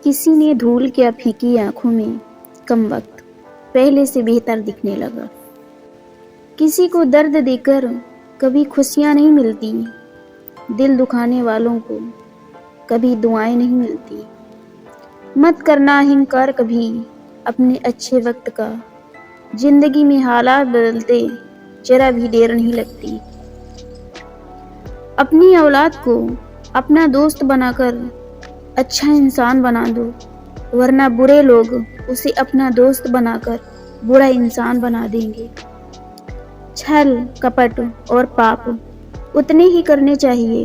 किसी ने धूल क्या फीकी आंखों में, कम वक्त पहले से बेहतर दिखने लगा। किसी को दर्द देकर कभी खुशियां नहीं मिलती, दिल दुखाने वालों को कभी दुआएं नहीं मिलती। मत करना अहंकार कभी अपने अच्छे वक्त का, जिंदगी में हालात बदलते जरा भी देर नहीं लगती। अपनी औलाद को अपना दोस्त बनाकर अच्छा इंसान बना दो, वरना बुरे लोग उसे अपना दोस्त बनाकर बुरा इंसान बना देंगे। छल, कपट और पाप उतने ही करने चाहिए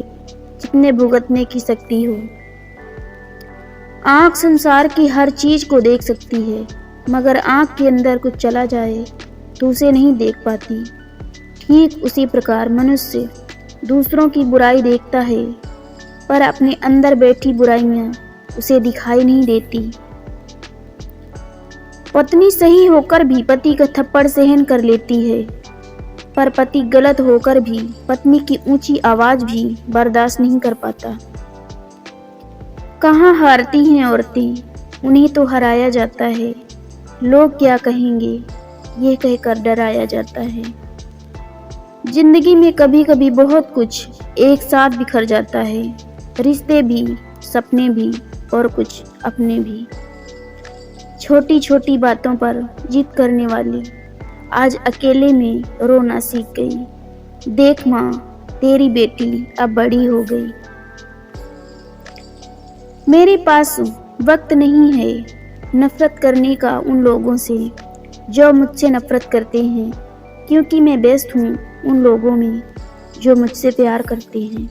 जितने भुगतने की शक्ति हो। आंख संसार की हर चीज को देख सकती है, मगर आंख के अंदर कुछ चला जाए तो उसे नहीं देख पाती। ठीक उसी प्रकार मनुष्य दूसरों की बुराई देखता है, पर अपने अंदर बैठी बुराइयां उसे दिखाई नहीं देती। पत्नी सही होकर भी पति का थप्पड़ सहन कर लेती है, पर पति गलत होकर भी पत्नी की ऊंची आवाज भी बर्दाश्त नहीं कर पाता। कहाँ हारती हैं औरतें, उन्हें तो हराया जाता है। लोग क्या कहेंगे ये कहकर डराया जाता है। जिंदगी में कभी कभी बहुत कुछ एक साथ बिखर जाता है, रिश्ते भी, सपने भी और कुछ अपने भी। छोटी छोटी बातों पर जिद करने वाली आज अकेले में रोना सीख गई। देख माँ, तेरी बेटी अब बड़ी हो गई। मेरे पास वक्त नहीं है नफरत करने का उन लोगों से जो मुझसे नफरत करते हैं, क्योंकि मैं व्यस्त हूँ उन लोगों में जो मुझसे प्यार करते हैं।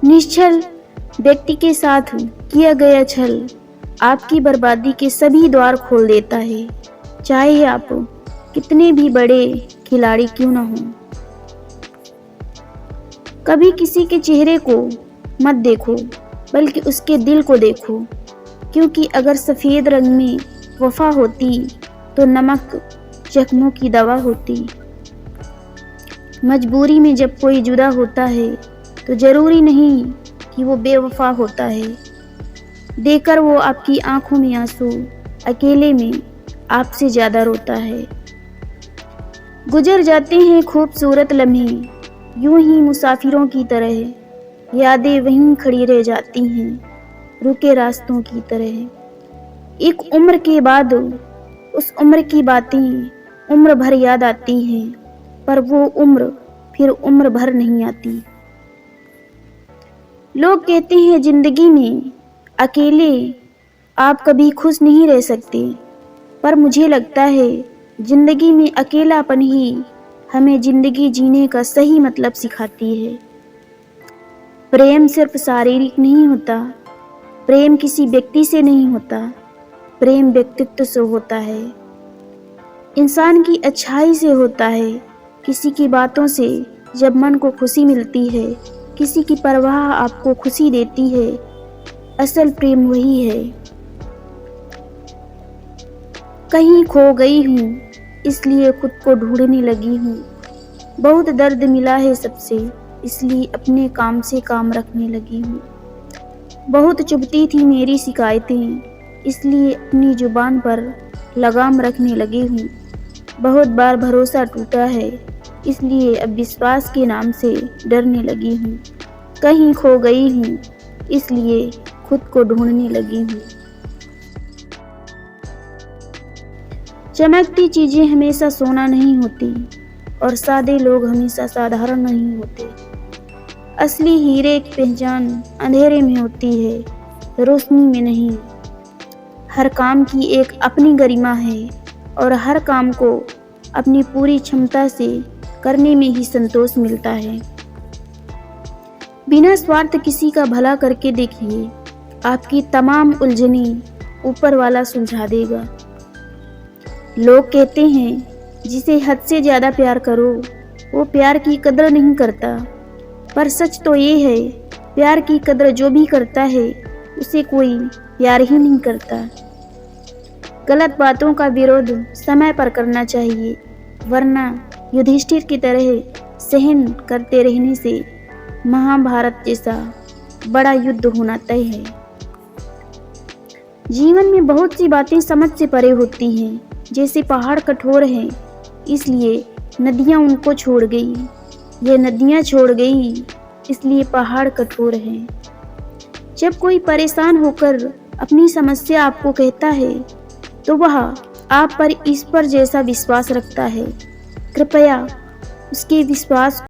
निश्चल व्यक्ति के साथ किया गया छल आपकी बर्बादी के सभी द्वार खोल देता है, चाहे आप कितने भी बड़े खिलाड़ी क्यों न हों। कभी किसी के चेहरे को मत देखो, बल्कि उसके दिल को देखो, क्योंकि अगर सफ़ेद रंग में वफा होती तो नमक जख्मों की दवा होती। मजबूरी में जब कोई जुदा होता है तो ज़रूरी नहीं कि वो बेवफा होता है। देकर वो आपकी आंखों में आंसू अकेले में आपसे ज़्यादा रोता है। गुजर जाते हैं खूबसूरत लम्हे यूं ही मुसाफिरों की तरह, यादें वहीं खड़ी रह जाती हैं रुके रास्तों की तरह। एक उम्र के बाद उस उम्र की बातें उम्र भर याद आती हैं, पर वो उम्र फिर उम्र भर नहीं आती। लोग कहते हैं जिंदगी में अकेले आप कभी खुश नहीं रह सकते, पर मुझे लगता है जिंदगी में अकेलापन ही हमें जिंदगी जीने का सही मतलब सिखाती है। प्रेम सिर्फ शारीरिक नहीं होता, प्रेम किसी व्यक्ति से नहीं होता, प्रेम व्यक्तित्व से होता है, इंसान की अच्छाई से होता है। किसी की बातों से जब मन को खुशी मिलती है, किसी की परवाह आपको खुशी देती है, असल प्रेम वही है। कहीं खो गई हूँ इसलिए खुद को ढूंढने लगी हूँ, बहुत दर्द मिला है सबसे इसलिए अपने काम से काम रखने लगी हूँ। बहुत चुभती थी मेरी शिकायतें इसलिए अपनी जुबान पर लगाम रखने लगी हूँ। बहुत बार भरोसा टूटा है इसलिए अब विश्वास के नाम से डरने लगी हूँ। कहीं खो गई हूँ इसलिए खुद को ढूंढने लगी हूँ। चमकती चीजें हमेशा सोना नहीं होती और सादे लोग हमेशा साधारण नहीं होते। असली हीरे की पहचान अंधेरे में होती है, रोशनी में नहीं। हर काम की एक अपनी गरिमा है और हर काम को अपनी पूरी क्षमता से करने में ही संतोष मिलता है। बिना स्वार्थ किसी का भला करके देखिए, आपकी तमाम उलझनें ऊपर वाला सुलझा देगा। लोग कहते हैं जिसे हद से ज़्यादा प्यार करो वो प्यार की कदर नहीं करता, पर सच तो ये है प्यार की कदर जो भी करता है उसे कोई प्यार ही नहीं करता। गलत बातों का विरोध समय पर करना चाहिए, वरना युधिष्ठिर की तरह सहन करते रहने से महाभारत जैसा बड़ा युद्ध होना तय है। जीवन में बहुत सी बातें समझ से परे होती हैं, जैसे पहाड़ कठोर हैं इसलिए नदियाँ उनको छोड़ गई, ये नदियाँ छोड़ गई इसलिए पहाड़ कठोर हैं। जब कोई परेशान होकर अपनी समस्या आपको कहता है तो वह आप पर ईश्वर जैसा विश्वास रखता है। कृपया उसके विश्वास